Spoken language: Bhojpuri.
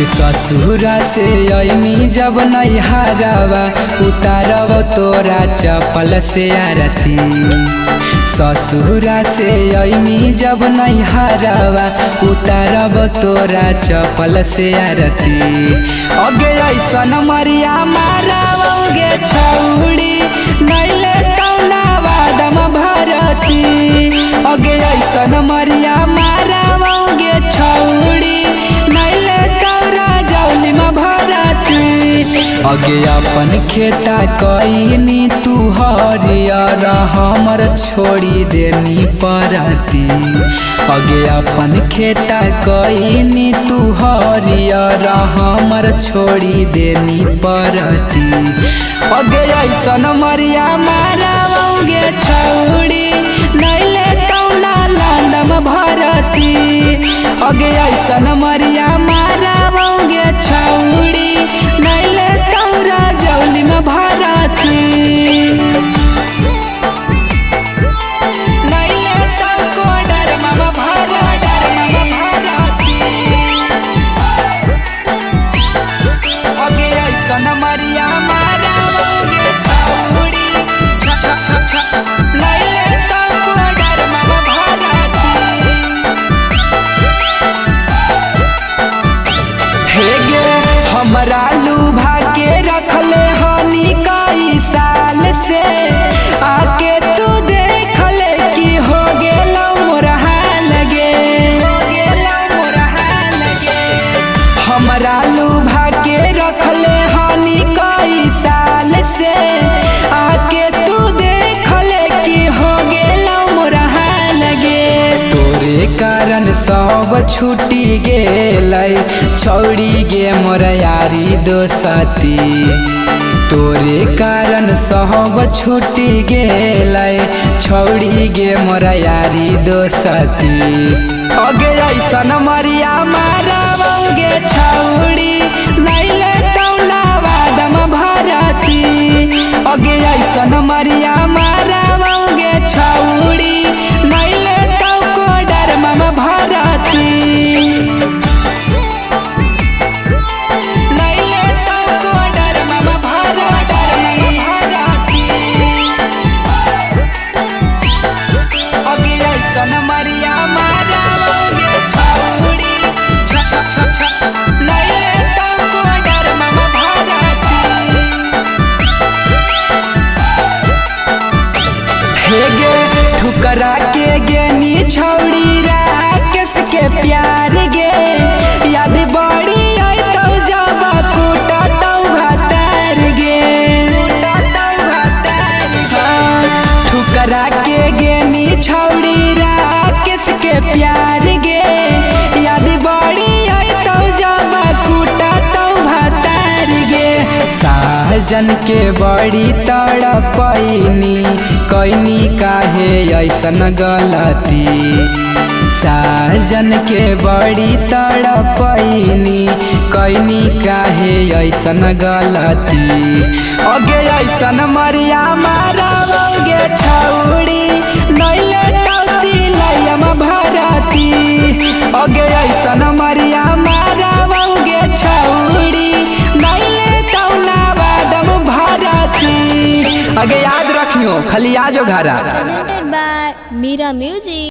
अगे ससुरा से अइनी जब नैहरवा उतारब तोरा चपल से आरती। ससुरा से अइनी जब नैहरवा उतारब तोरा चपल से आरती। अगे ऐसन मरिया मारबोगे छौड़ी नैले कौना वादम भरती। अगे ऐसन मरिया मारबोगे छौड़ी नैले कौरा जौली में भरती। अगे अपन खेता कईनी तू हरियर हमर छोड़ी देनी परती। अगे अपन खेता कईनी तू हरियर हमर छोड़ी देनी परती। अगे ऐसन मरिया मारबोगे छौड़ी नैले कौना लांदम भरती। अगे ऐसन मरिया मारबोगे छौड़ी नैले कौरा जौली में भरती। हमरा लुभा के रखले हनी कई साल से आके तू देख ले कि हो गेलो मोर हाल गे। हमरा लुभा के रखले हनी कई साल से आके तू देख ले कि हो गेलो मोर हाल गे। तोरे कारण सब छूटी गेलै छौड़ी गे मोर यारी दोस्ती। तोरे कारण सब छूटी गेलै छौड़ी गे मोर यारी दोस्ती। अगे ऐसन मरिया मारबोगे छौड़ी नैले कौना वादम भरती। अगे ऐसन मरिया मारबोगे छौड़ी नैले कौको डरमा में भरती। ठुकरा के गेनी छौड़ी राकेश के प्यार गे। याद बड़ी आई तो जब कुटतौ भतार गे। ठुकरा के गेनी छौड़ी राकेश के प्यार गे। याद बड़ी आई तो जब कुटतौ भतार गे। साजन के बड़ी तड़पैनी कैनी काहे ऐसन गलती। साजन के बड़ी तड़पैनी कैनी काहे ऐसन गलती। अगे ऐसन मरिया मारबोगे छौड़ी नैले कौती लयम भरती। अगे ऐसन मरिया मारबोगे छौड़ी नैले कौना वादम भरती। अगे याद रखियो खाली आजो घरा। Presented by Mira Music।